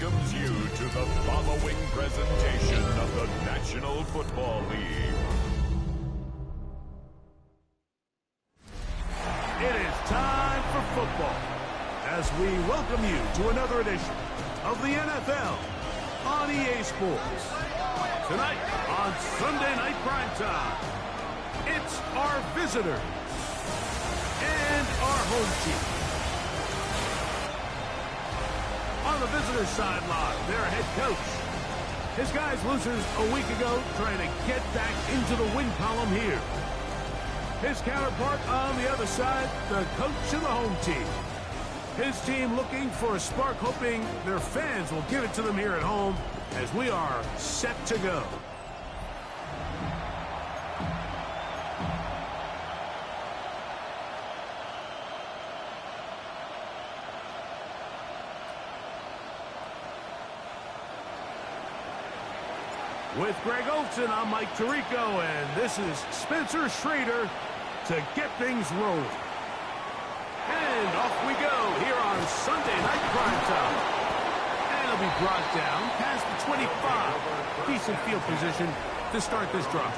welcomes you to the following presentation of the National Football League. It is time for football as we welcome you to another edition of the NFL on EA Sports. Tonight on Sunday Night Primetime, it's our visitors and our home team. On the visitors' sideline, their head coach. His guys loses a week ago trying to get back into the win column here. His counterpart on the other side, the coach of the home team. His team looking for a spark, hoping their fans will give it to them here at home as we are set to go. With Greg Olson, I'm Mike Tirico, and this is Spencer Schrader to get things rolling. And off we go here on Sunday Night Primetime. And it'll be brought down past the 25. Decent field position to start this drive.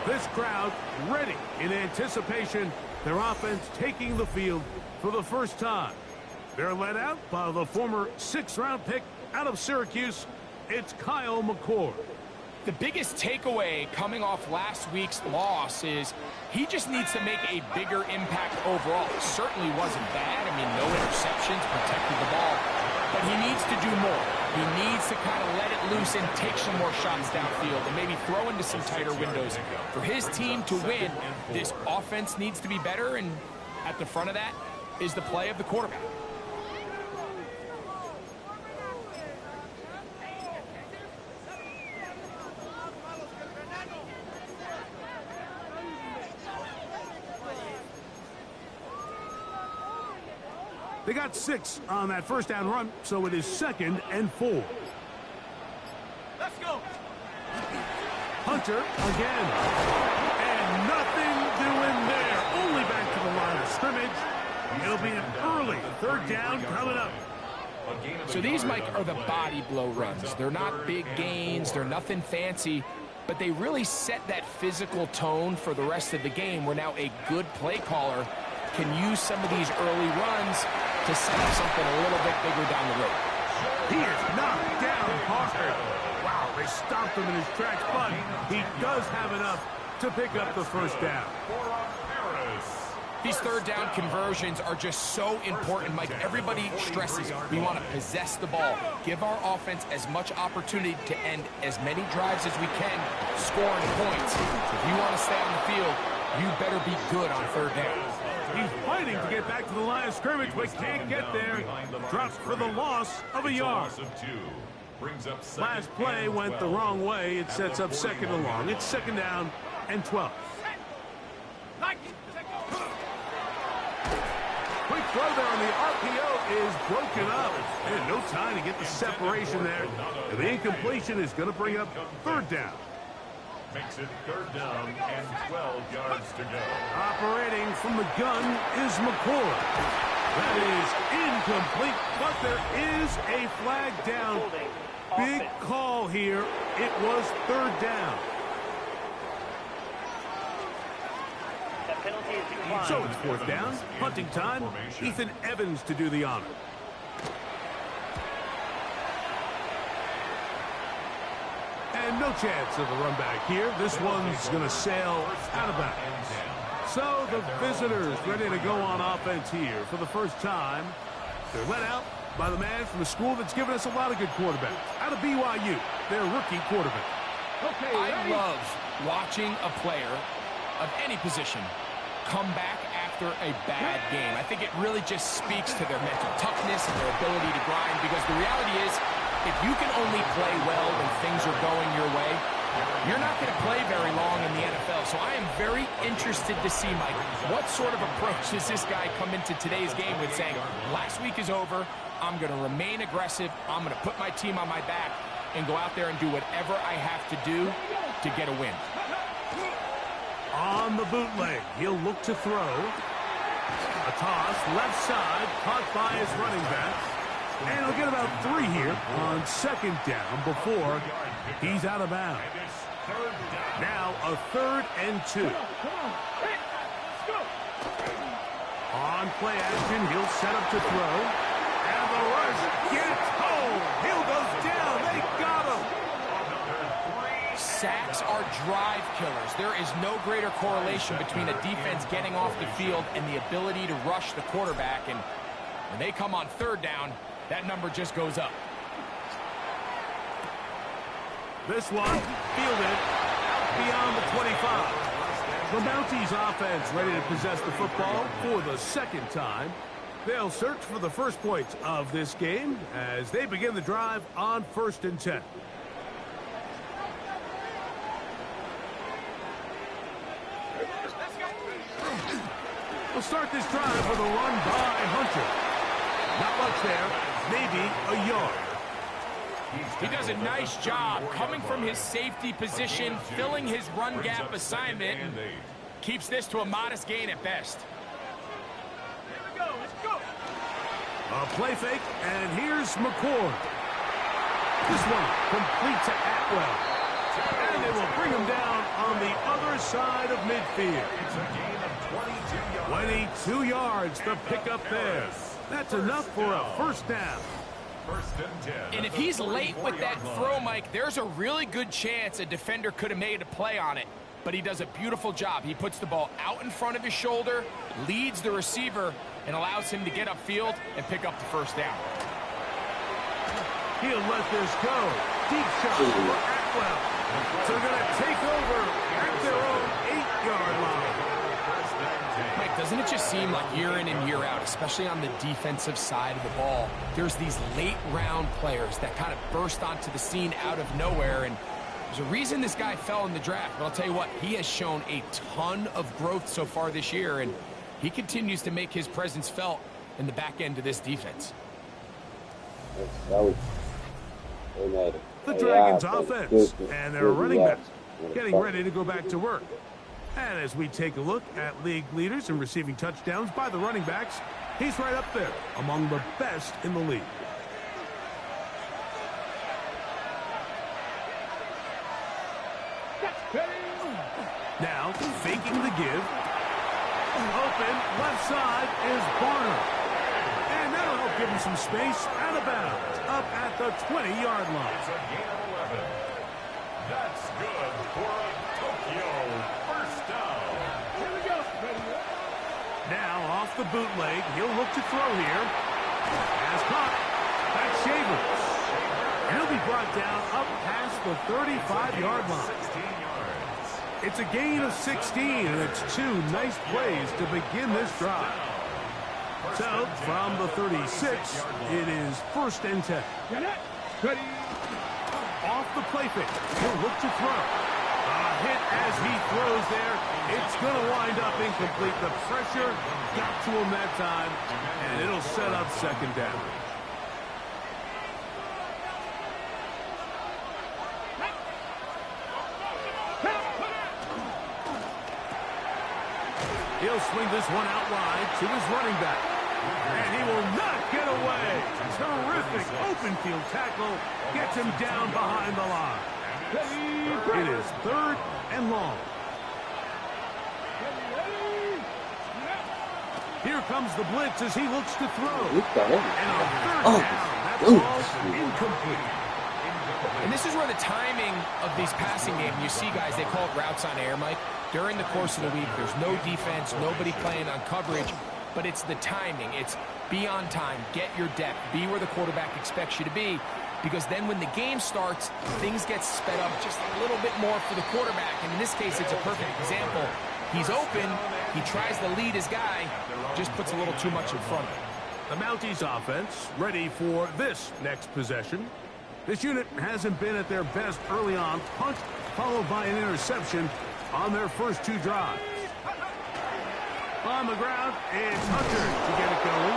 This crowd ready in anticipation. Their offense taking the field for the first time. They're led out by the former 6th-round pick out of Syracuse. It's Kyle McCord. The biggest takeaway coming off last week's loss is he just needs to make a bigger impact overall. It certainly wasn't bad. I mean, no interceptions, protected the ball. But he needs to do more. He needs to kind of let it loose and take some more shots downfield and maybe throw into some tighter windows. For his team to win, this offense needs to be better, and at the front of that is the play of the quarterback. They got 6 on that first down run, so it is 2nd and 4. Let's go. Hunter again. And nothing doing there. Only back to the line of scrimmage. It'll be an early 3rd down coming up. So these, Mike, are the body blow runs. They're not big gains. They're nothing fancy. But they really set that physical tone for the rest of the game where now a good play caller can use some of these early runs to set up something a little bit bigger down the road. He is knocked down hard. Wow, they stopped him in his tracks, but he does have enough to pick up the first down. These 3rd down conversions are just so important, Mike. Everybody stresses it. We want to possess the ball, give our offense as much opportunity to end as many drives as we can, scoring points. So if you want to stay on the field, you better be good on 3rd down. He's fighting to get back to the line of scrimmage, but can't get there. Drops for the loss of a yard. Last play went the wrong way. It sets up 2nd and long. It's 2nd down and 12. Quick throw there on the RPO is broken up. And no time to get the separation there. And the incompletion is going to bring up 3rd down. Makes it 3rd down and 12 yards to go. Operating from the gun is McCord. That is incomplete, but there is a flag down. Big call here. It was 3rd down. So it's 4th down. Punting time. Ethan Evans to do the honor. And no chance of a run back here. This one's going to sail out of bounds. So the visitors ready to go on offense here for the first time. They're led out by the man from a school that's given us a lot of good quarterbacks. Out of BYU, their rookie quarterback. Okay, I love watching a player of any position come back after a bad game. I think it really just speaks to their mental toughness and their ability to grind, because the reality is, if you can only play well when things are going your way, you're not going to play very long in the NFL. So I am very interested to see, Mike, what sort of approach does this guy come into today's game with, saying, last week is over, I'm going to remain aggressive, I'm going to put my team on my back and go out there and do whatever I have to do to get a win. On the bootleg, he'll look to throw. A toss, left side, caught by his running back. And he'll get about 3 here on second down before he's out of bounds. Now a 3rd and 2. On play action, he'll set up to throw. And the rush gets home. Hill goes down. They got him. Sacks are drive killers. There is no greater correlation between a defense getting off the field and the ability to rush the quarterback. And when they come on 3rd down, that number just goes up. This one fielded out beyond the 25. The Mounties offense ready to possess the football for the 2nd time. They'll search for the first points of this game as they begin the drive on 1st and 10. We'll start this drive with a run by Hunter. Not much there, maybe a yard. He does a nice job coming from his safety position, filling his run gap assignment, and keeps this to a modest gain at best. Here we go, let's go. A play fake, and here's McCord. This one complete to Atwell. And they will bring him down on the other side of midfield. It's a gain of 22 22 yards. yards, the pickup there. That's enough for a 1st down. 1st and 10. And if he's late with that throw, Mike, there's a really good chance a defender could have made a play on it. But he does a beautiful job. He puts the ball out in front of his shoulder, leads the receiver, and allows him to get upfield and pick up the 1st down. He'll let this go. Deep shot for Atwell. So they're going to take over at their own 8-yard line. Mike, doesn't it just seem like year in and year out, especially on the defensive side of the ball, there's these late-round players that kind of burst onto the scene out of nowhere, and there's a reason this guy fell in the draft, but I'll tell you what, he has shown a ton of growth so far this year, and he continues to make his presence felt in the back end of this defense. The Dragons offense and their running backs getting ready to go back to work. And as we take a look at league leaders in receiving touchdowns by the running backs, he's right up there among the best in the league. Now, faking the give. Open, left side is Barner. And that'll help give him some space out of bounds, up at the 20-yard line. It's a gain of 11. That's good for a Tokyo 1st down. Here we go. Now, off the bootleg, he'll look to throw here. Has caught. That's Shavers. And he'll be brought down up past the 35-yard line. 16 yards. It's a gain of 16, and it's 2 nice plays to begin this drive. So, from the 36, it is 1st and 10. Off the play fake, he'll look to throw. A hit as he throws there. It's going to wind up incomplete. The pressure got to him that time, and it'll set up 2nd down. He'll swing this one out wide to his running back. And he will not get away. Terrific open field tackle. Gets him down behind the line. It is 3rd and long. Here comes the blitz as he looks to throw. And on 3rd down, that ball's incomplete. And this is where the timing of these passing games, you see guys, they call it routes on air, Mike. During the course of the week, there's no defense, nobody playing on coverage, but it's the timing. It's be on time, get your depth, be where the quarterback expects you to be, because then when the game starts, things get sped up just a little bit more for the quarterback. And in this case, it's a perfect example. He's open, he tries to lead his guy, just puts a little too much in front of him. The Mounties offense ready for this next possession. This unit hasn't been at their best early on. Punt followed by an interception on their first 2 drives. On the ground, it's Hunter to get it going.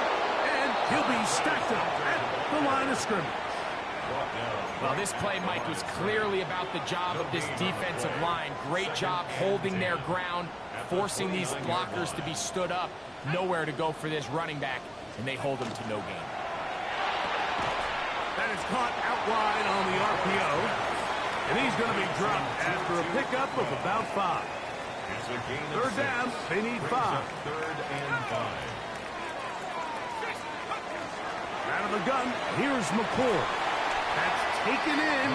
And he'll be stacked up at the line of scrimmage. Well, this play, Mike, was clearly about the job of this defensive line. Great job holding their ground, forcing these blockers to be stood up. Nowhere to go for this running back, and they hold him to no gain. That is caught out wide on the RPO. And he's going to be dropped after a pickup of about 5. It's a gain of 3rd down. They need 5. 3rd and 5. Out of the gun. Here's McCord. That's taken in.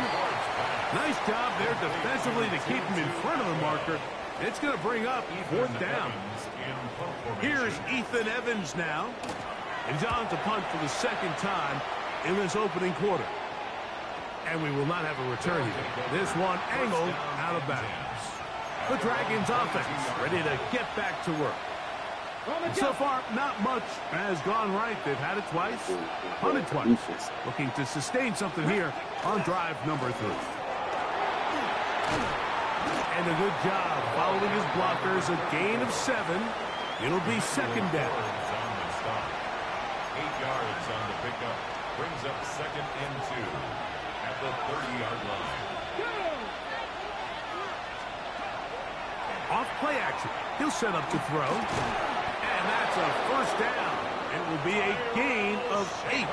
Nice job there defensively to keep him in front of the marker. It's going to bring up 4th down. Here's Ethan Evans now. And he's on to punt for the 2nd time in this opening quarter. And we will not have a return here. This one angled out of bounds. The Dragons offense ready to get back to work. So far, not much has gone right. They've had it twice, punted twice. Looking to sustain something here on drive number 3. And a good job following his blockers. A gain of 7. It'll be 2nd down. 8 yards on the pickup. Brings up 2nd and 2 at the 30-yard line. Off play action. He'll set up to throw. And that's a 1st down. It will be a gain of 8.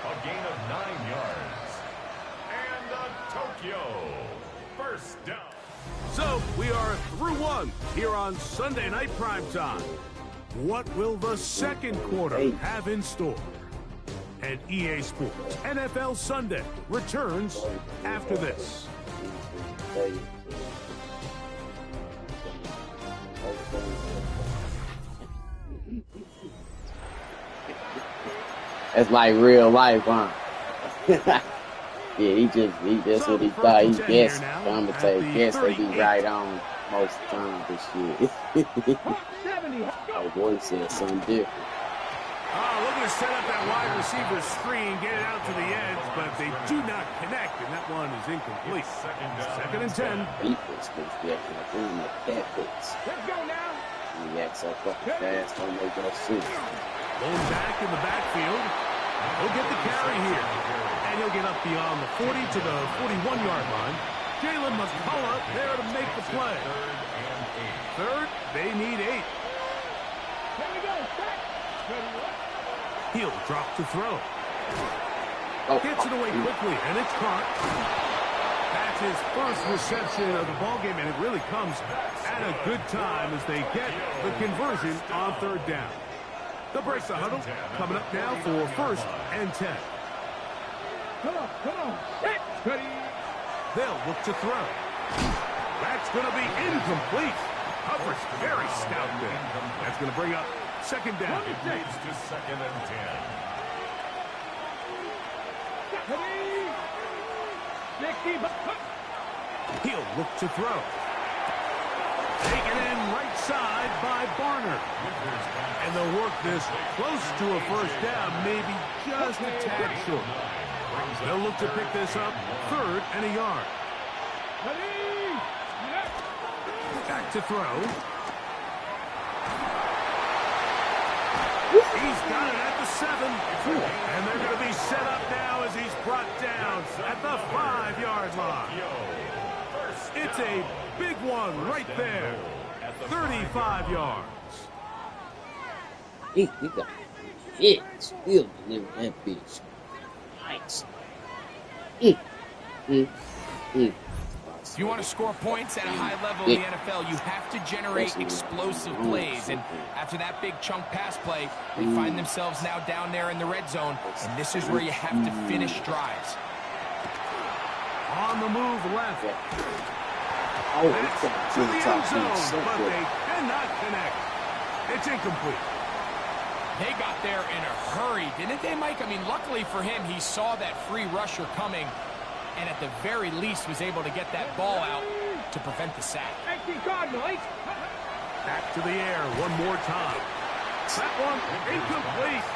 A gain of 9 yards. And Tokyo 1st down. So we are through 1 here on Sunday Night Primetime. What will the 2nd quarter have in store? And EA Sports NFL Sunday returns after this. That's like real life, huh? Yeah, he just what he thought. He guessed. Commentate, guess they be right on most of the time this year. Oh boy, said something different. Oh, looking to set up that wide receiver screen, get it out to the edge, but they do not connect, and that one is incomplete. 2nd and 10. Defense was acting like one of my cat books. Let's go now. He acts so fucking fast, don't make no sense. Going back in the backfield. He'll get the carry here. And he'll get up beyond the 40 to the 41-yard line. Jalen McCullough there to make the play. 3rd, they need 8. Here we go. He'll drop to throw. Gets it away quickly, and it's caught. That's his 1st reception of the ballgame, and it really comes at a good time as they get the conversion on 3rd down. They'll break the huddle. Coming up now for 1st and 10. Come on. They'll look to throw. That's going to be incomplete. Coverage very stout there. That's going to bring up 2nd down. It leads to 2nd and 10. He'll look to throw. Taken in right side by Barner. And they'll work this close to a 1st down, maybe just a tad short. They'll look to pick this up 3rd and a yard. Back to throw. He's got it at the 7. And they're going to be set up now as he's brought down at the 5-yard line. It's a big one right there. 35 yards. He got it. Still deliver that bitch. Nice. If you want to score points at a high level in the NFL, you have to generate explosive plays. And after that big chunk pass play, they find themselves now down there in the red zone. And this is where you have to finish drives. On the move left. Oh, it's to the end zone, but they cannot connect. It's incomplete. They got there in a hurry, didn't they, Mike? I mean, luckily for him, he saw that free rusher coming, and at the very least was able to get that ball out to prevent the sack. Back to the air one more time. That one incomplete.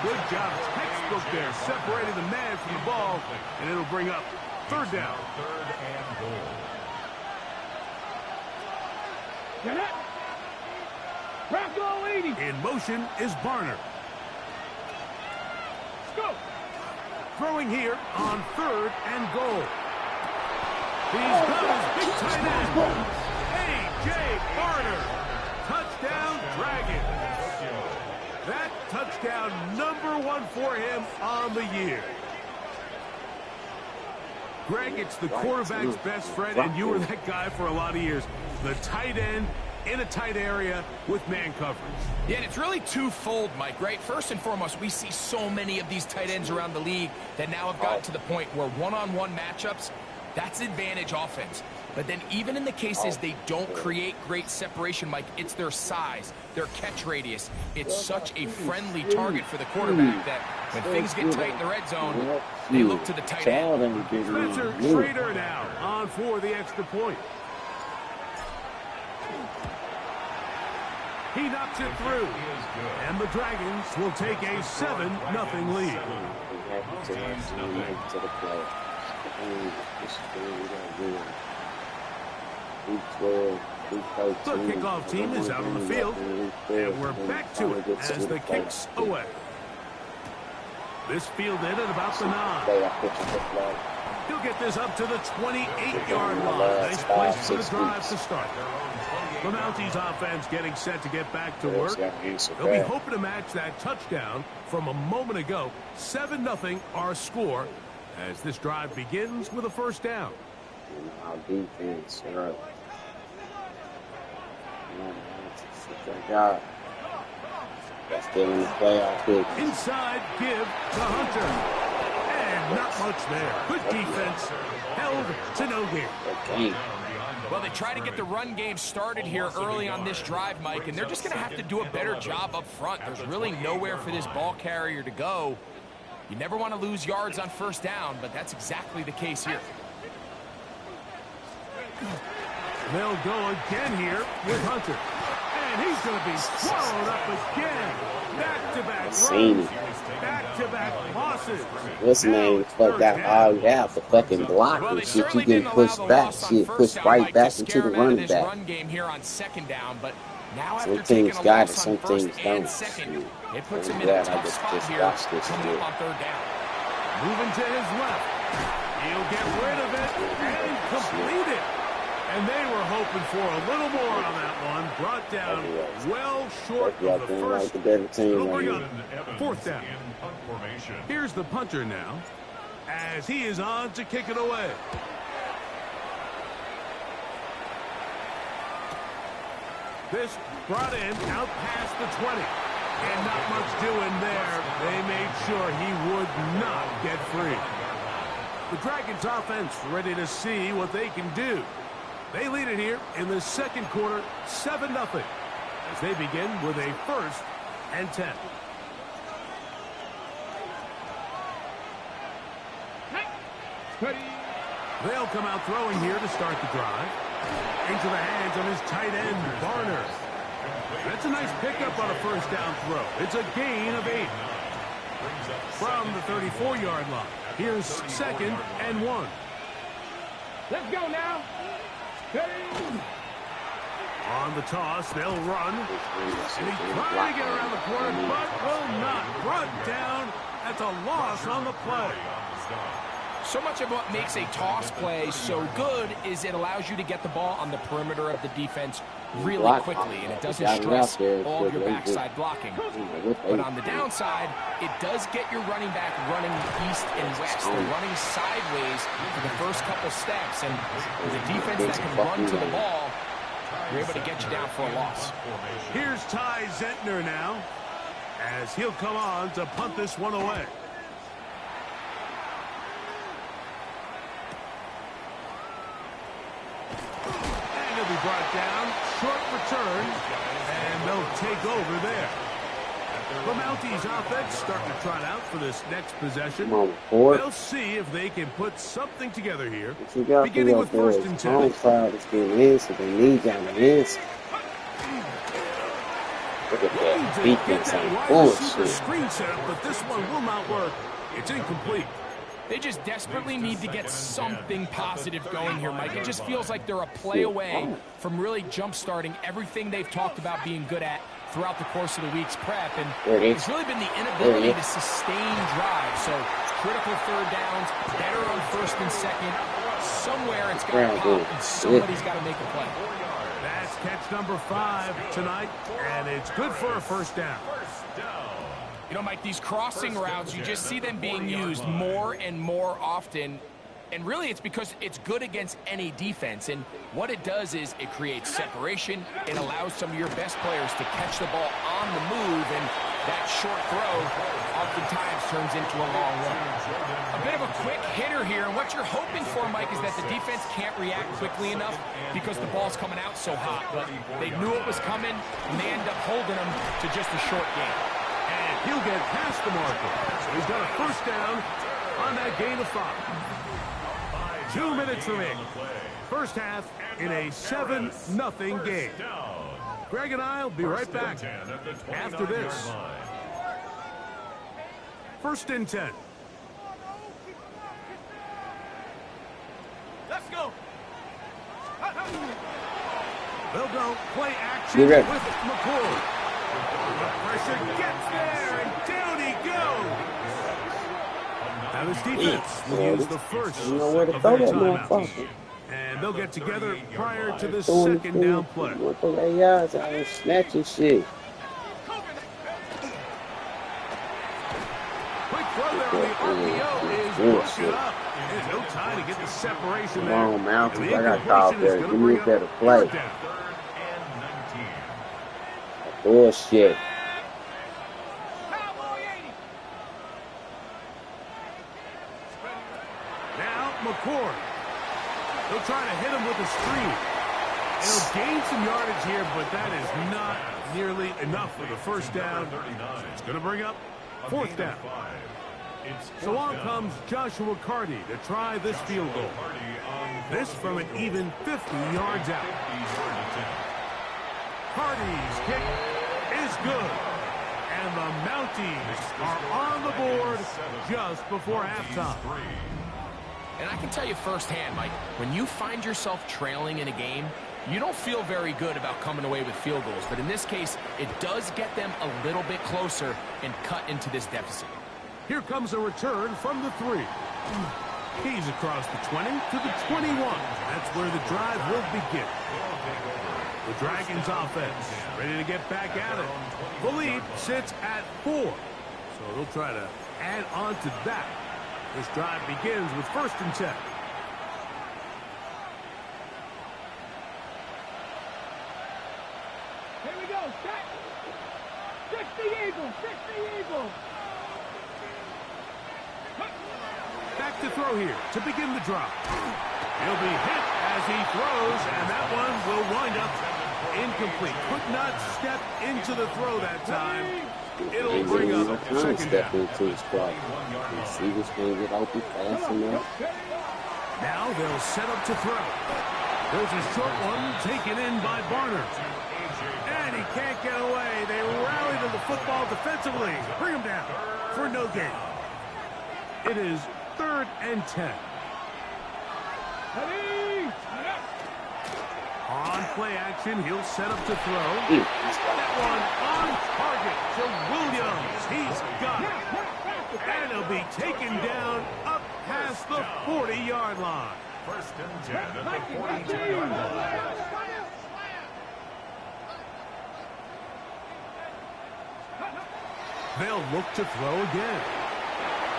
Good job. Textbook there, separating the man from the ball, and it'll bring up 3rd down. 3rd and goal. In motion is Barner. Go. Throwing here on 3rd and goal. He's got his big tight end. A.J. Barner. Touchdown, Dragons. That touchdown number one for him on the year. Greg, it's the quarterback's best friend, and you were that guy for a lot of years. The tight end in a tight area with man coverage. Yeah, and it's really twofold, Mike, right? First and foremost, we see so many of these tight ends around the league that now have gotten to the point where one-on-one matchups, that's advantage offense. But then even in the cases they don't create great separation, Mike, it's their size, their catch radius. It's such a friendly target for the quarterback that when things get tight in the red zone, they look to the tight end. Spencer Schrader now on for the extra point. He knocks it through, and the Dragons will take a 7-0 lead. Wk12, Wk13. The kickoff team is out on the field, and we're back to it as the kick's away. This fielded at about the 9. He'll get this up to the 28-yard line. Nice place for the drive to start. The Mounties offense getting set to get back to work. They'll be hoping to match that touchdown from a moment ago. 7-0 our score as this drive begins with a first down. Our defense, that's still in the playoff picture. Inside, give to Hunter. And not much there. Good defense. Held to no gain. Okay. Well, they try to get the run game started here early on this drive, Mike, and they're just going to have to do a better job up front. There's really nowhere for this ball carrier to go. You never want to lose yards on first down, but that's exactly the case here. They'll go again here with Hunter. And he's going to be swallowed up again. Back-to-back runs. Back-to-back losses. What's the name? Fuck out all you have to fucking block and shit. You get pushed back. Shit, pushed right back into the running back. Run game here on second down, but now some after teams taking a got it, loss some on first teams and don't. second, it puts I'm him in a glad I tough just spot here watched this coming shit. up on third down. Moving to his left. He'll get rid of it and complete it. And they were hoping for a little more on that one. Brought down well short of the first. It'll bring up fourth down. Here's the punter now as he is on to kick it away. This brought in out past the 20. And not much doing there. They made sure he would not get free. The Dragons offense ready to see what they can do. They lead it here in the second quarter, 7-0, as they begin with a 1st and 10. They'll come out throwing here to start the drive. Into the hands of his tight end, Varner. That's a nice pickup on a first down throw. It's a gain of 8. From the 34-yard line, here's 2nd and 1. Let's go now. On the toss, they'll run. And he's trying to get around the corner, but will not. Brought down. That's a loss on the play. So much of what makes a toss play so good is it allows you to get the ball on the perimeter of the defense really quickly, and it doesn't stress all of your backside blocking. But on the downside, it does get your running back running east and west. They're running sideways for the first couple steps, and with a defense that can run to the ball, you're able to get you down for a loss. Here's Ty Zentner now, as he'll come on to punt this one away. Brought down, short return, and they'll take over there. The Mounties offense starting to trot out for this next possession. They'll see if they can put something together here, beginning with 1st and 10. Crowd is getting in, so they need y'all to answer. Look at that defense on bullshit. Screen setup, but this one will not work. It's incomplete. They just desperately need to get something positive going here, Mike. It just feels like they're a play away from really jump-starting everything they've talked about being good at throughout the course of the week's prep. And it's really been the inability to sustain drive. So critical third downs, better on 1st and 2nd. Somewhere it's got to pop, and somebody's got to make a play. That's catch number 5 tonight, and it's good for a first down. You know, Mike, these crossing routes, you just see them being used more and more often. And really, it's because it's good against any defense. And what it does is it creates separation. It allows some of your best players to catch the ball on the move. And that short throw oftentimes turns into a long one. A bit of a quick hitter here. And what you're hoping for, Mike, is that the defense can't react quickly enough because the ball's coming out so hot. But they knew it was coming, and they end up holding them to just a short game. And he'll get past the marker. So he's got a first down on that gain of 5. 2 minutes remaining. First half in a 7-0 game. Greg and I will be right back after this. First and 10. Let's go. They'll go play action with McCoy. Pressure gets there, and down he goes. Now this defense will use the first of their timeouts. And they'll get together prior to the second down play. Snatching shit. Quick throw there on the RPO is broken up. There's no time to get the separation there. Come on, Mountains. I got called there. Give me a better play. Bullshit. Now McCoy. They'll try to hit him with a screen. He'll gain some yardage here, but that is not nearly enough for the first down. It's going to bring up fourth down. So on comes Joshua Carty to try this field goal. This from an even 50 yards out. Carty's kick is good. And the Mounties are on the board just before halftime. And I can tell you firsthand, Mike, when you find yourself trailing in a game, you don't feel very good about coming away with field goals. But in this case, it does get them a little bit closer and cut into this deficit. Here comes a return from the 3. He's across the 20 to the 21. That's where the drive will begin. The Dragons offense ready to get back at it. The lead sits at 4. So they'll try to add on to that. This drive begins with first and 10. Here we go. Set. 60 Eagles. 60 Eagles. Back to throw here to begin the drive. He'll be hit as he throws, and that one will wind up incomplete. Could not step into the throw that time. It'll bring up second down. Receivers can't get open fast enough. Now they'll set up to throw. There's a short one taken in by Barner. And he can't get away. They rally to the football defensively. Bring him down for no gain. It is 3rd and 10. On play action, he'll set up to throw. That one on target to Williams. He's got it. And he'll be taken down up past the 40-yard line. First and 10 at the 42-yard line. They'll look to throw again.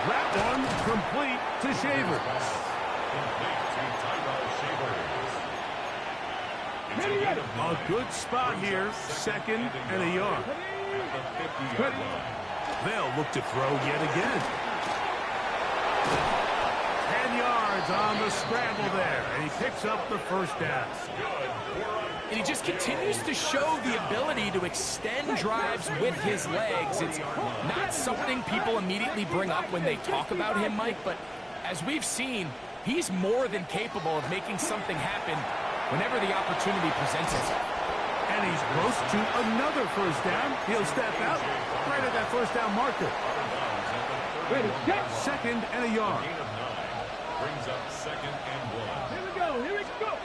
That one complete to Shavers. A good spot here, 2nd and a yard. They'll look to throw yet again. 10 yards on the scramble there, and he picks up the first down. And he just continues to show the ability to extend drives with his legs. It's not something people immediately bring up when they talk about him, Mike, but as we've seen, he's more than capable of making something happen whenever the opportunity presents itself. And he's close to another first down. He'll step out right at that first down marker. 2nd and a yard. Brings up 2nd and 1. Here we go. Here we go.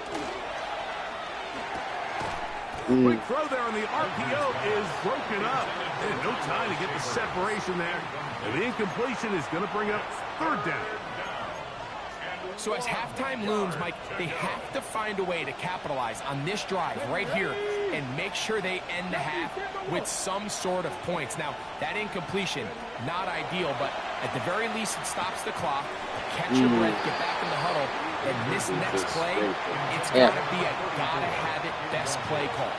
Quick throw there on the RPO is broken up. And no time to get the separation there. And the incompletion is going to bring up 3rd down. So as halftime looms, Mike, they have to find a way to capitalize on this drive right here and make sure they end the half with some sort of points. Now, that incompletion, not ideal, but at the very least, it stops the clock. Catch your breath, get back in the huddle, and this next play, it's got to be a gotta-have-it best play call.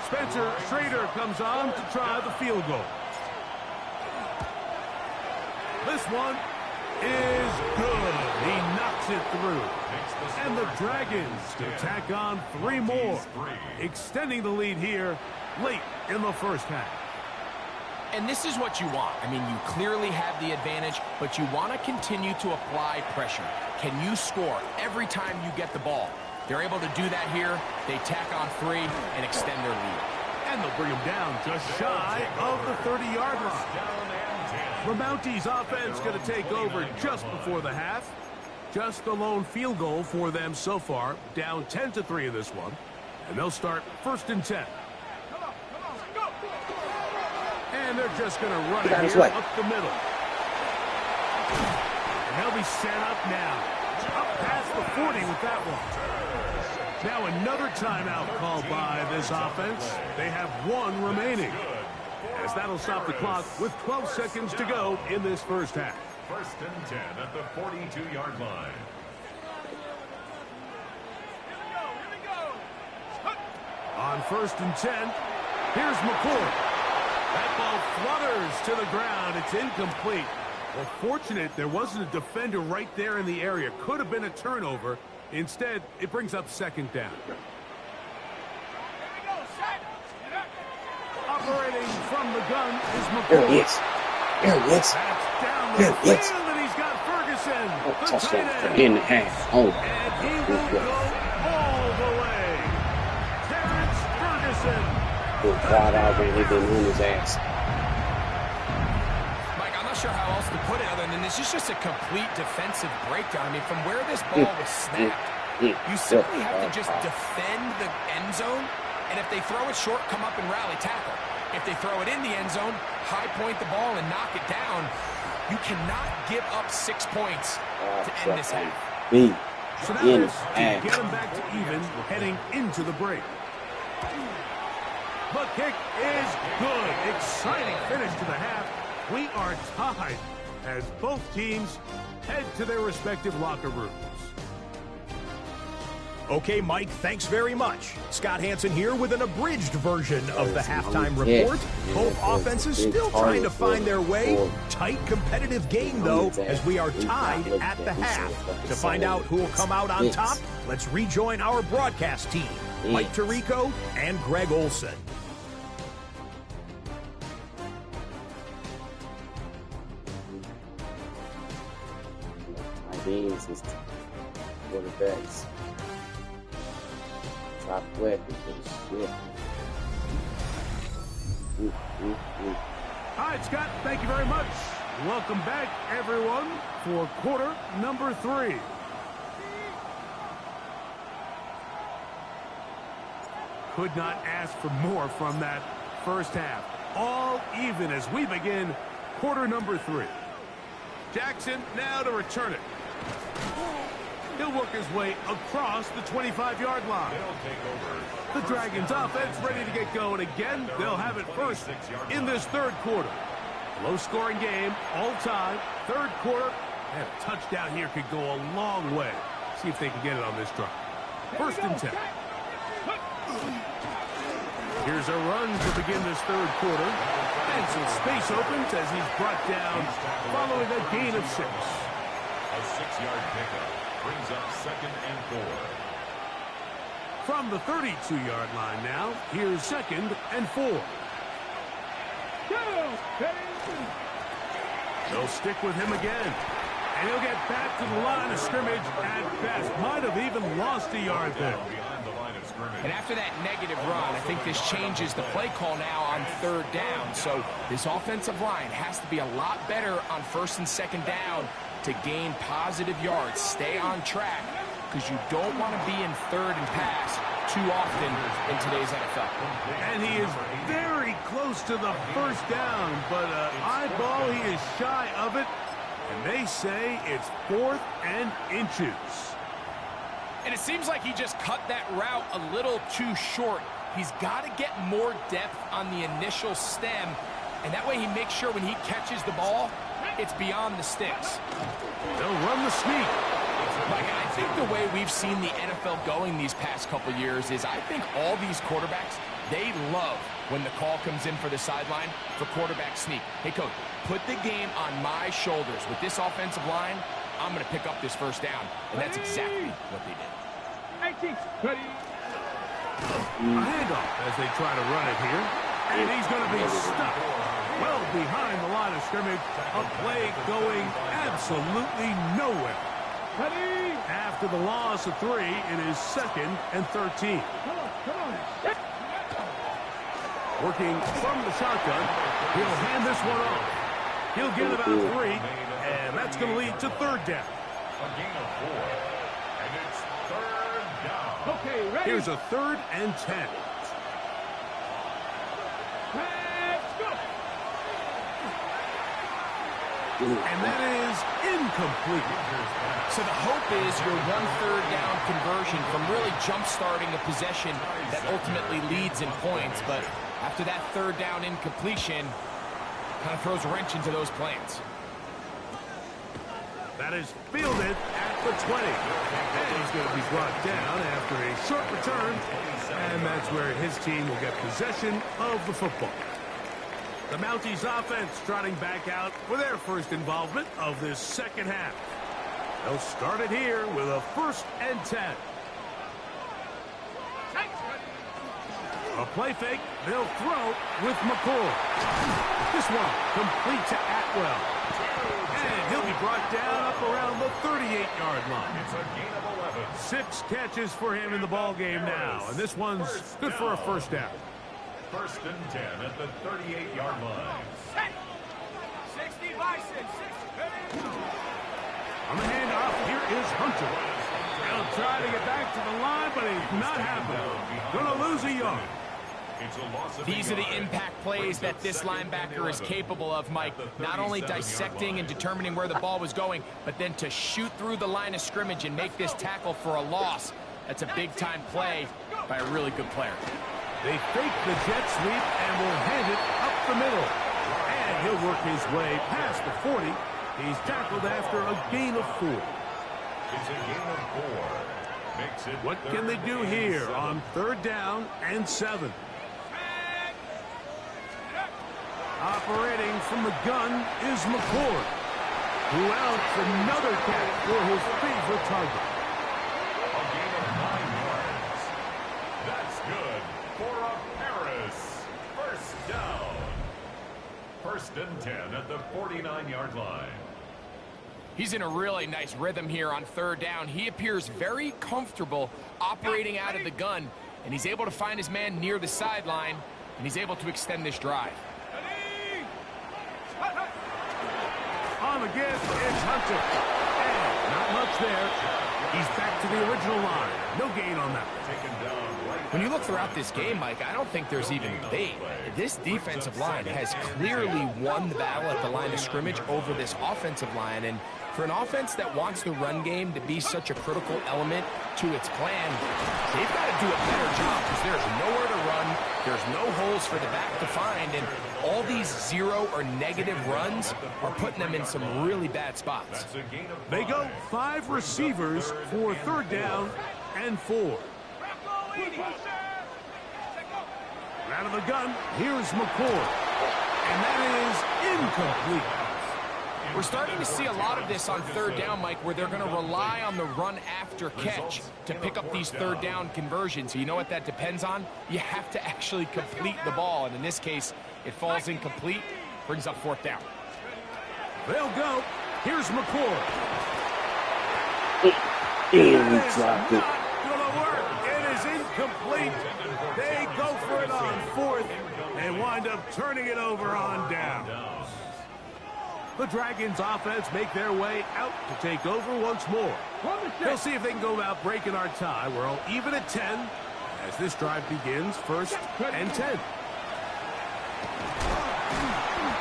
Spencer Schrader comes on to try the field goal. This one is good. He knocks it through. And the Dragons tack on 3 more, extending the lead here late in the first half. And this is what you want. I mean, you clearly have the advantage, but you want to continue to apply pressure. Can you score every time you get the ball? They're able to do that here. They tack on 3 and extend their lead. And they'll bring him down just shy of the 30-yard line. The Mounties offense going to take over just before the half. Just the lone field goal for them so far, down 10-3 in this one. And they'll start 1st and 10. And they're just going to run it here up the middle. And they'll be set up now. Up past the 40 with that one. Now another timeout called by this offense. They have 1 remaining. As that'll stop the clock with 12 seconds to go in this first half. 1st and 10 at the 42-yard line. On 1st and 10, here's McCoy. That ball flutters to the ground. It's incomplete. Well, fortunate there wasn't a defender right there in the area. Could have been a turnover. Instead, it brings up 2nd down. Operating from the gun is McCoy. There he is. There he is. That's down the field, and he's got Ferguson. Oh, The touchdown tight for end. in the half. Oh, And he will go all the way. Terrence Ferguson. good quad already been on his ass. Mike, I'm not sure how else to put it other than this is just a complete defensive breakdown. I mean, from where this ball was snapped, you simply have to just defend the end zone. And if they throw it short, come up and rally tackle. If they throw it in the end zone, high point the ball and knock it down. You cannot give up 6 points to end this half. So now this to get them back to even heading into the break. The kick is good. Exciting finish to the half. We are tied as both teams head to their respective locker rooms. Okay, Mike, thanks very much. Scott Hansen here with an abridged version of the halftime report. Both offenses still trying to find their way. Tight competitive game, though, as we are tied at the half. To find out who will come out on top, let's rejoin our broadcast team, Mike Tirico and Greg Olson. My games is quarterbacks. Top weapon shit. All right, Scott, thank you very much. Welcome back, everyone, for quarter number 3. Could not ask for more from that first half. All even as we begin quarter number 3. Jackson now to return it. He'll work his way across the 25-yard line. The Dragons offense ready to get going again. They'll have it first in this 3rd quarter. Low-scoring game, all time, 3rd quarter. And a touchdown here could go a long way. See if they can get it on this drive. 1st and 10. Here's a run to begin this 3rd quarter. And some space opens as he's brought down following a gain of 6. A 6-yard pickup brings up 2nd and 4. From the 32-yard line now, here's 2nd and 4. They'll stick with him again. And he'll get back to the line of scrimmage at best. Might have even lost a yard there. And after that negative run, I think this changes the play call now on 3rd down. So this offensive line has to be a lot better on 1st and 2nd down to gain positive yards. Stay on track because you don't want to be in 3rd and pass too often in today's NFL. And he is very close to the 1st down, but eyeball, he is shy of it. And they say it's 4th and inches. And it seems like he just cut that route a little too short. He's got to get more depth on the initial stem, and that way he makes sure when he catches the ball, it's beyond the sticks. They'll run the sneak. Mike, I think the way we've seen the NFL going these past couple years is I think all these quarterbacks, they love when the call comes in for the sideline for quarterback sneak. Hey, coach, put the game on my shoulders. With this offensive line, I'm going to pick up this first down. And that's exactly what they did. A handoff as they try to run it here. And he's going to be stuck well behind the line of scrimmage. A play going absolutely nowhere. After the loss of 3, it is 2nd and 13. Come on. Working from the shotgun, he'll hand this one off. He'll get about 3, and that's going to lead to 3rd down. A gain of 4, and it's 3rd down. Okay, ready? Here's a 3rd and 10. Let's go. And that is incomplete. So the hope is your 1/3 down conversion from really jump-starting a possession that ultimately leads in points. But after that 3rd down incompletion, kind of throws a wrench into those plans. That is fielded at the 20. And he's going to be brought down after a short return. And that's where his team will get possession of the football. The Mounties offense trotting back out for their first involvement of this 2nd half. They'll start it here with a 1st and 10. A play fake. They'll throw with McCoy. This one complete to Atwell. And he'll be brought down up around the 38-yard line. It's a gain of 11. 6 catches for him in the ball game now. And this one's good for a 1st down. 1st and 10 at the 38-yard line. 60 by 6. On the handoff, here is Hunter. He'll try to get back to the line, but he's not happening. Going to lose a yard. It's a loss of These are the impact plays that this linebacker is capable of, Mike. Not only dissecting and determining where the ball was going, but then to shoot through the line of scrimmage and make this tackle for a loss. That's a big-time play by a really good player. They fake the jet sweep and will hand it up the middle. And he'll work his way past the 40. He's tackled after a gain of 4. It's a gain of 4. Makes it What can they do here on 3rd down and 7? Operating from the gun is McCord, who outs another catch for his favorite target. A gain of 9 yards. That's good for a Paris. 1st down. 1st and 10 at the 49-yard line. He's in a really nice rhythm here on 3rd down. He appears very comfortable operating out of the gun, and he's able to find his man near the sideline, and he's able to extend this drive. On again, it's Hunter. And not much there. He's back to the original line. No gain on that. When you look throughout this game, Mike, I don't think there's even debate. This defensive line has clearly won the battle at the line of scrimmage over this offensive line. And for an offense that wants the run game to be such a critical element to its plan, they've got to do a better job because there's nowhere to run. There's no holes for the back to find. And all these 0 or negative runs are putting them in some really bad spots. They go 5 receivers for 3rd down and 4. Out of the gun, here's McCord. And that is incomplete. We're starting to see a lot of this on 3rd down, Mike, where they're going to rely on the run after catch to pick up these 3rd down conversions. So you know what that depends on? You have to actually complete the ball. And in this case, it falls incomplete, brings up 4th down. They'll go. Here's McCord. He dropped it. Gonna work. It is incomplete. They go for it on 4th and wind up turning it over on down. The Dragons offense make their way out to take over once more. They'll see if they can go about breaking our tie. We're all even at 10 as this drive begins. 1st and 10.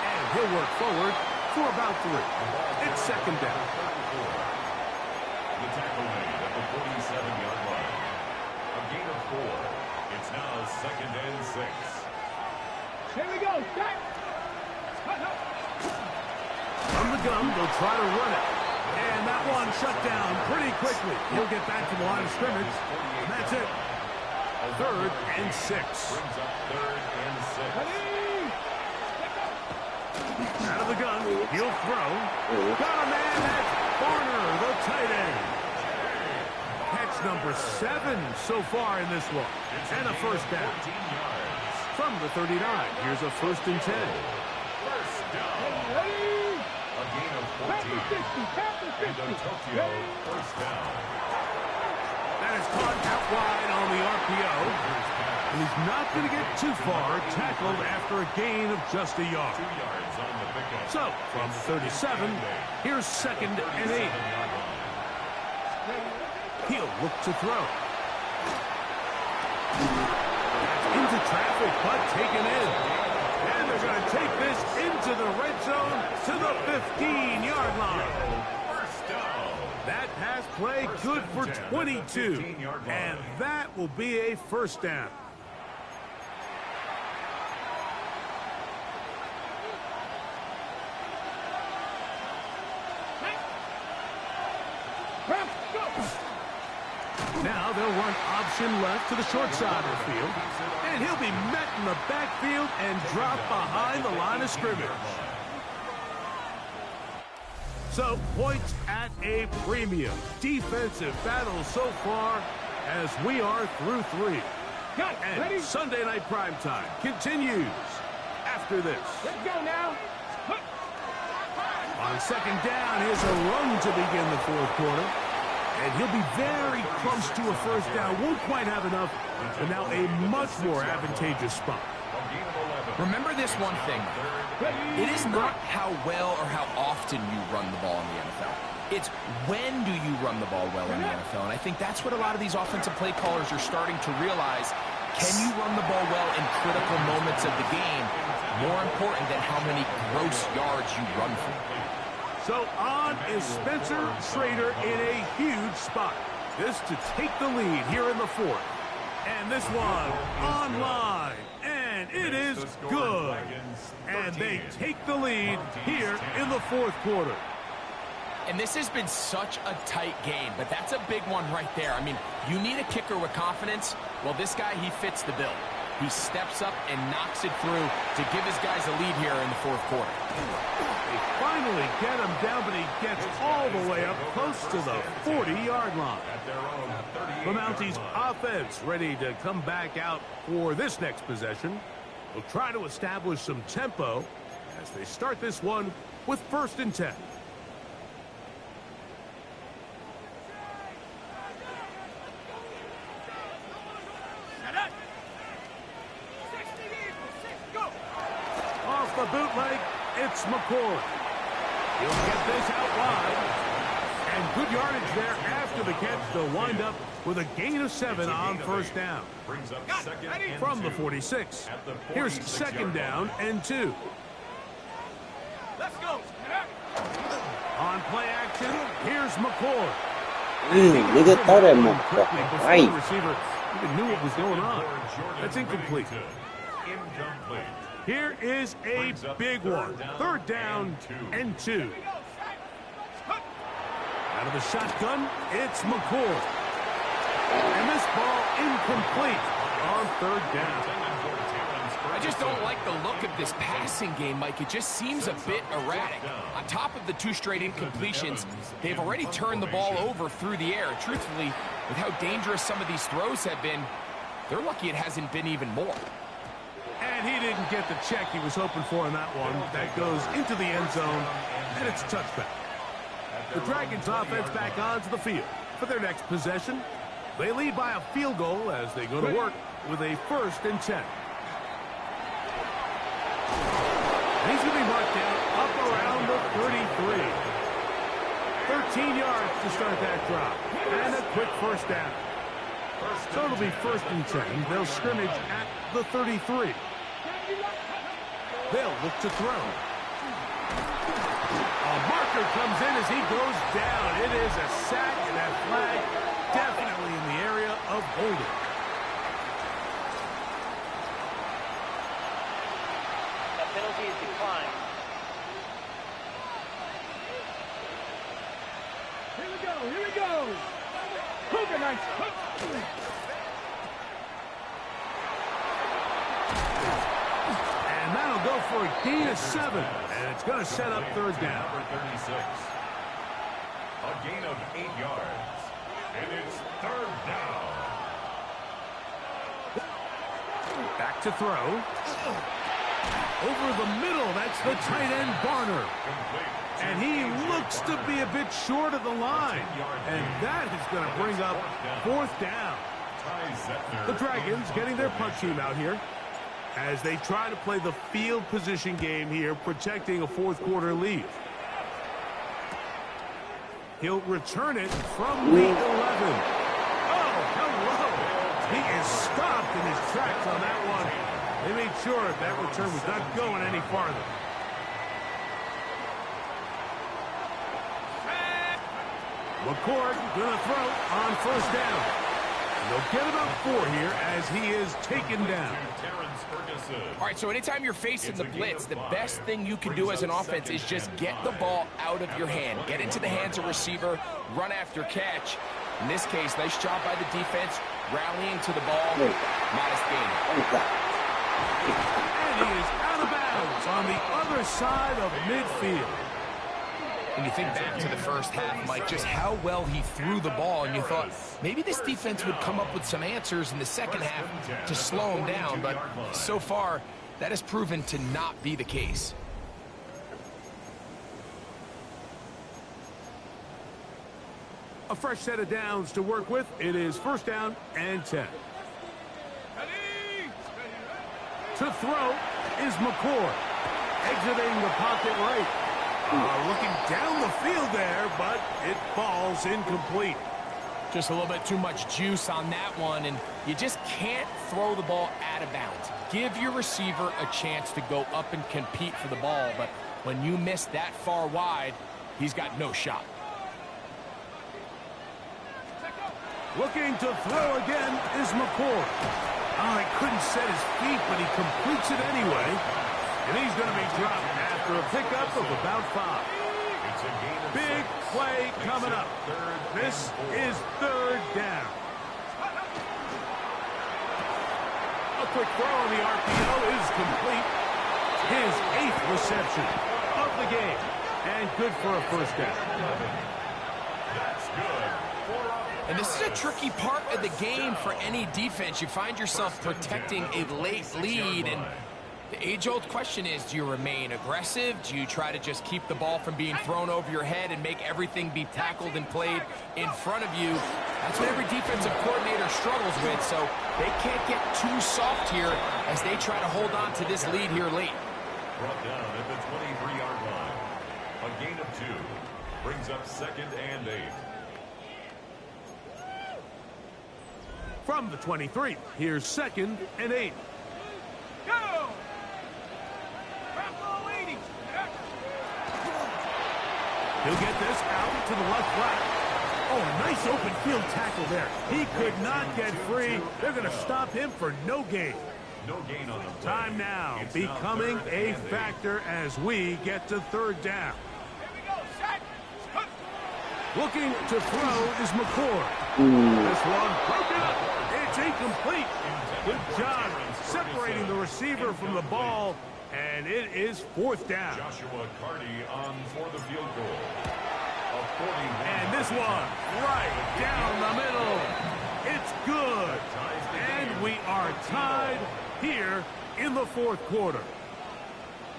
And he'll work forward for about 3. It's 2nd down. The tackle made at the 47-yard line. A gain of 4. It's now 2nd and 6. Here we go. Set. From the gun, they'll try to run it. And that one shut down pretty quickly. He'll get back to the line of scrimmage. And that's it. 3rd and 6. Brings up 3rd and 6. Out of the gun, he'll throw. Got a man, that's Barner, the tight end. Catch number 7 so far in this one. And a first down. 14 yards. From the 39, here's a 1st and 10. First down. A gain of 14. And a Tokyo first down. That is caught out wide on the RPO. And he's not going to get too far, tackled after a gain of just a yard. 2 yards on the pickup. So, from 37, here's 2nd and 8. He'll look to throw. Into traffic, but taken in. And they're going to take this into the red zone to the 15-yard line. First down. That pass play good for 22. And that will be a first down. Now they'll run option left to the short side of the field. And he'll be met in the backfield and dropped behind the line of scrimmage. So, points at a premium. Defensive battle so far as we are through 3. And Sunday Night Primetime continues after this. Let's go now. On 2nd down, here's a run to begin the 4th quarter. And he'll be very close to a first down. Won't quite have enough, but now a much more advantageous spot. Remember this one thing. It is not how well or how often you run the ball in the NFL. It's when do you run the ball well in the NFL. And I think that's what a lot of these offensive play callers are starting to realize. Can you run the ball well in critical moments of the game? More important than how many gross yards you run for. So on is Spencer Schrader in a huge spot. This to take the lead here in the 4th. And this one online. And it is good. And they take the lead here in the 4th quarter. And this has been such a tight game, but that's a big one right there. I mean, you need a kicker with confidence. Well, this guy, he fits the bill. He steps up and knocks it through to give his guys a lead here in the 4th quarter. They finally get him down, but he gets all the way up close to the 40-yard line. The Mounties offense ready to come back out for this next possession. Will try to establish some tempo as they start this one with 1st and 10. Off the bootleg, it's McCoy. He'll get this out wide. And good yardage there after the catch. They'll wind up with a gain of 7 on 1st down. Brings up 2nd and From the 2. 46. At the Here's 46-yard 2nd down and 2. Let's go. On play action, here's McCoy. Nigga, throw that motherfucker The right. receiver even knew what was going on. That's incomplete. Incomplete. Here is a big one. 3rd down and 2. Out of the shotgun, it's McCoy. And this ball incomplete on 3rd down. I just don't like the look of this passing game, Mike. It just seems a bit erratic. On top of the 2 straight incompletions, they've already turned the ball over through the air. Truthfully, with how dangerous some of these throws have been, they're lucky it hasn't been even more. And he didn't get the check he was hoping for in that one. That goes into the end zone, and it's a touchback. The Dragons offense back onto the field for their next possession. They lead by a field goal as they go to work with a 1st and 10. And he's going to be marked down up around the 33. 13 yards to start that drop. And a quick 1st down. So it'll be 1st and 10. They'll scrimmage at the 33. They'll look to throw. A marker comes in as he goes down. It is a sack, and that flag definitely in the area of holding. Penalty is declined. Here we go, here we go. Cougar nice. And that'll go for a gain of 7. And it's going to set up third down. Number 36. A gain of 8 yards. And it's third down. Back to throw. Over the middle, that's the tight end, Barner. And he looks to be a bit short of the line. And that is going to bring up fourth down. The Dragons getting their punt team out here as they try to play the field position game here, protecting a fourth quarter lead. He'll return it from the 11. Oh, hello. He is stopped in his tracks on that one. They made sure that return was not going any farther. McCord gonna throw on first down. And they'll get about 4 here as he is taken down. All right, so anytime you're facing the blitz, the best thing you can do as an offense is just get the ball out of your hand. Get into the hands of receiver, run after catch. In this case, nice job by the defense, rallying to the ball. Modest gain. And he is out of bounds on the other side of midfield. When you think back to the first half, Mike, just how well he threw the ball, and you thought maybe this defense would come up with some answers in the second half to slow him down, but so far, that has proven to not be the case. A fresh set of downs to work with. It is first down and 10. To throw is McCord. Exiting the pocket right. Looking down the field there, but it falls incomplete. Just a little bit too much juice on that one, and you just can't throw the ball out of bounds. Give your receiver a chance to go up and compete for the ball, but when you miss that far wide, he's got no shot. Looking to throw again is McCord. Oh, he couldn't set his feet, but he completes it anyway. And he's going to be dropped after a pickup of about 5. Big play coming up. This is third down. A quick throw on the RPO is complete. His 8th reception of the game. And good for a first down. That's good. And this is a tricky part of the game for any defense. You find yourself protecting a late lead, and the age-old question is, do you remain aggressive? Do you try to just keep the ball from being thrown over your head and make everything be tackled and played in front of you? That's what every defensive coordinator struggles with, so they can't get too soft here as they try to hold on to this lead here late. Brought down at the 23-yard line. A gain of 2 brings up 2nd and 8. From the 23, here's 2nd and 8. Go! He'll get this out to the left flat. Oh, nice open field tackle there. He could not get free. They're going to stop him for no gain. No gain on the play. Time now becoming a factor as we get to third down. Looking to throw is McCord. This one broken up. It's incomplete. Good job separating the receiver from the ball, and it is fourth down. Joshua Carty on for the field goal. And this one right down the middle. It's good. And we are tied here in the fourth quarter.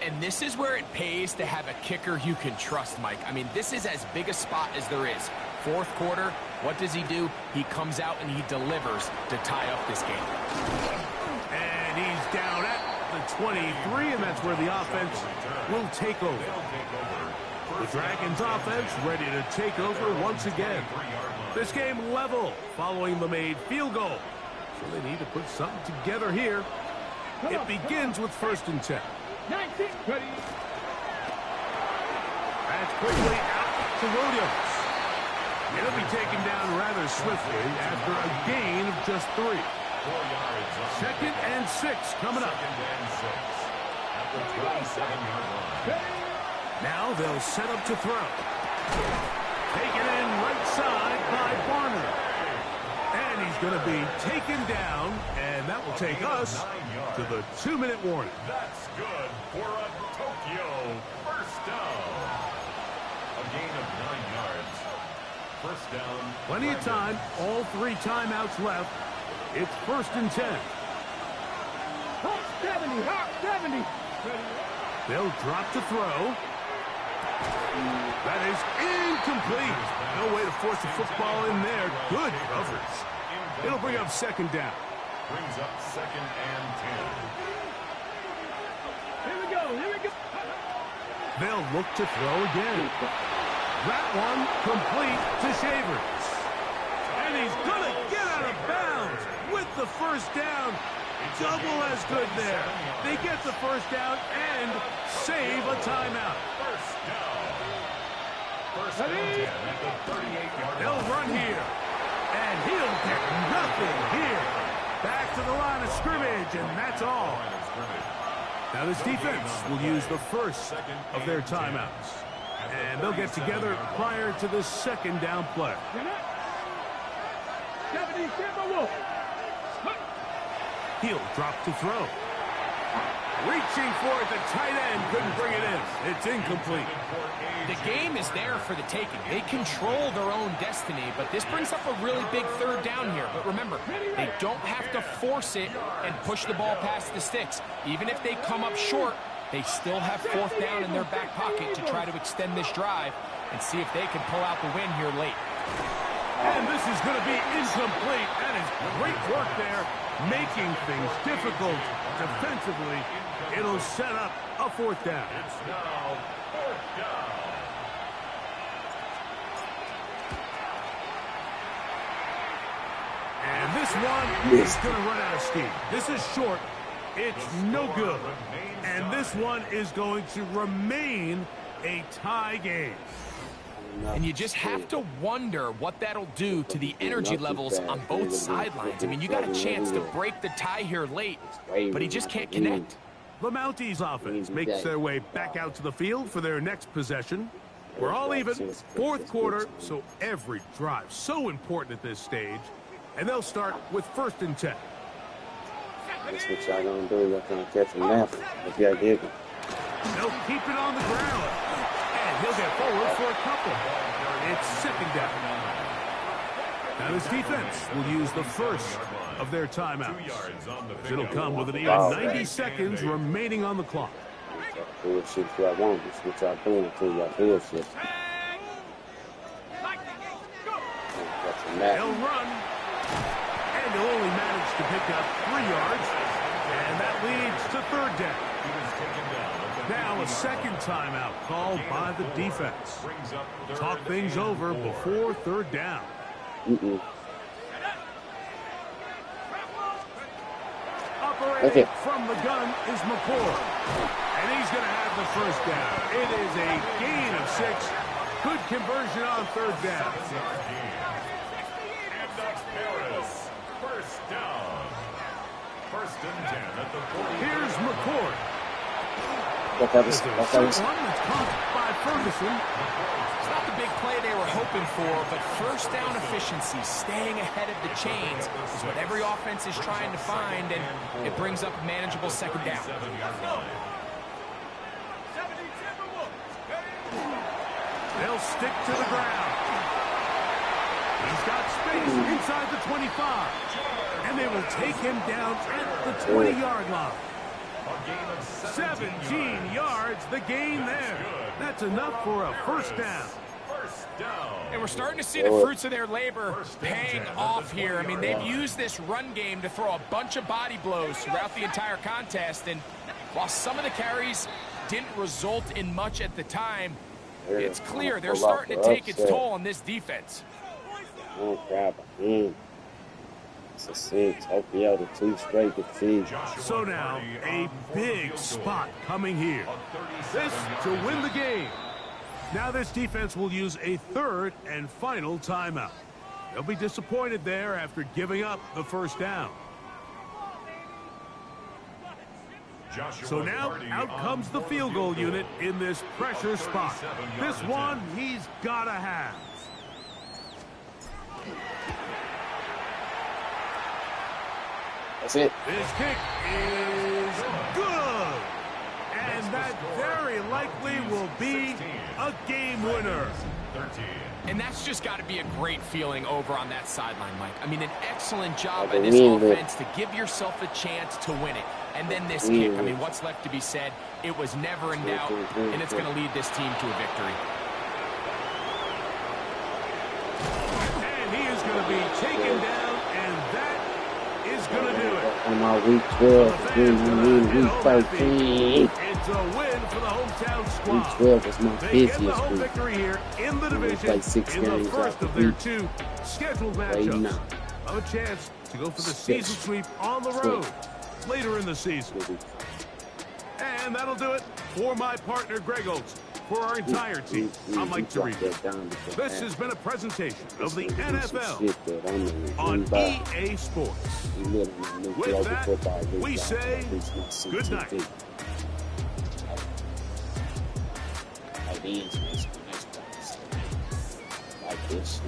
And this is where it pays to have a kicker you can trust, Mike. I mean, this is as big a spot as there is. Fourth quarter, what does he do? He comes out and he delivers to tie up this game. And he's down at the 23, and that's where the offense will take over. The Dragons offense ready to take over once again. This game level following the made field goal. So they need to put something together here. It begins with 1st and 10. 19, ready. That's quickly out to Williams. It'll be taken down rather swiftly after a gain of just 3. 2nd and 6 coming up. 27-yard line. Now they'll set up to throw. Taken in right side by Barner. And he's going to be taken down, and that will take us to the 2-minute warning. That's good for a Tokyo first down. A gain of 9 yards. First down. Plenty of time. All 3 timeouts left. It's 1st and 10. Hawk 70, Hawk 70. They'll drop to throw. That is incomplete. No way to force the football in there. Good coverage. It'll bring up 2nd down. Brings up 2nd and 10. Here we go, here we go. They'll look to throw again. That one complete to Shavers. And he's going to get out of bounds with the first down. Double as good there. They get the first down and save a timeout. First down. First and 10 at the 38-yard line. They'll run here. And he'll get nothing here. Back to the line of scrimmage, and that's all. Now this defense will use the first of their timeouts. And they'll get together prior to the 2nd down play. 70, Timberwolf. He'll drop to throw. Reaching for it, the tight end couldn't bring it in. It's incomplete. The game is there for the taking. They control their own destiny, but this brings up a really big 3rd down here. But remember, they don't have to force it and push the ball past the sticks. Even if they come up short, they still have 4th down in their back pocket to try to extend this drive and see if they can pull out the win here late. And this is going to be incomplete. That is great work there, making things difficult defensively. It'll set up a 4th down. It's now 4th down. And this one is going to run out of steam. This is short. It's no good. And this one is going to remain a tie game. And you just have to wonder what that'll do to the energy levels on both sidelines. I mean, you got a chance to break the tie here late, but he just can't connect. The Mounties offense makes their way back out to the field for their next possession. We're all even, 4th quarter, so every drive so important at this stage. And they'll start with 1st and 10. That's what y'all gonna do. Y'all gonna catch a nap if y'all dig it. They'll keep it on the ground. And he'll get forward for a couple. It's 2nd down. Now this defense will use the first of their timeouts. It'll come with an even 90 seconds remaining on the clock. Bullshit y'all want. That's what y'all doing to y'all bullshit. They'll run. And they'll only manage to pick up 3 yards. And that leads to 3rd down. Now a 2nd timeout called by the defense. Talk things over before 3rd down. Operating from the gun is McCord. And he's going to have the first down. It is a gain of 6. Good conversion on 3rd down. And that's Harris. First down. 1st and 10 at the 40. Here's McCord. What There's a short one that's caught by Ferguson. It's not the big play they were hoping for, but first down efficiency, staying ahead of the chains, is what every offense is trying to find, and it brings up a manageable 2nd down. They'll stick to the ground. He's got space inside the 25. And they will take him down at the 20-yard line. 17 yards, the gain there. That's enough for a first down. And we're starting to see the fruits of their labor paying off here. I mean, they've used this run game to throw a bunch of body blows throughout the entire contest. And while some of the carries didn't result in much at the time, it's clear they're starting to take its toll on this defense. Oh, crap. It's a 6. Tokyo to 2 straight defeats. So now, a big spot coming here. This to win the game. Now this defense will use a 3rd and final timeout. They'll be disappointed there after giving up the first down. So now out comes the field goal unit in this pressure spot. This one he's got to have. That's it. This kick is good. And that very likely will be a game winner. And that's just got to be a great feeling over on that sideline, Mike. I mean, an excellent job by this offense to give yourself a chance to win it. And then this kick, I mean, what's left to be said? It was never in doubt, and it's going to lead this team to a victory. And he is going to be taken down, and that is going to do it. On my week 12, week 13. It's a win for the hometown squad. Week 12 was my They get the busiest home week. victory here in the division Like 6 in the games first out of the their week. 2 scheduled matchups. Have a chance to go for the season sweep on the road later in the season. And that'll do it for my partner, Greg Olson. For our entire team, I'm Mike Tirico. This has been a presentation of the NFL on EA Sports. With that, we say good night. Like this.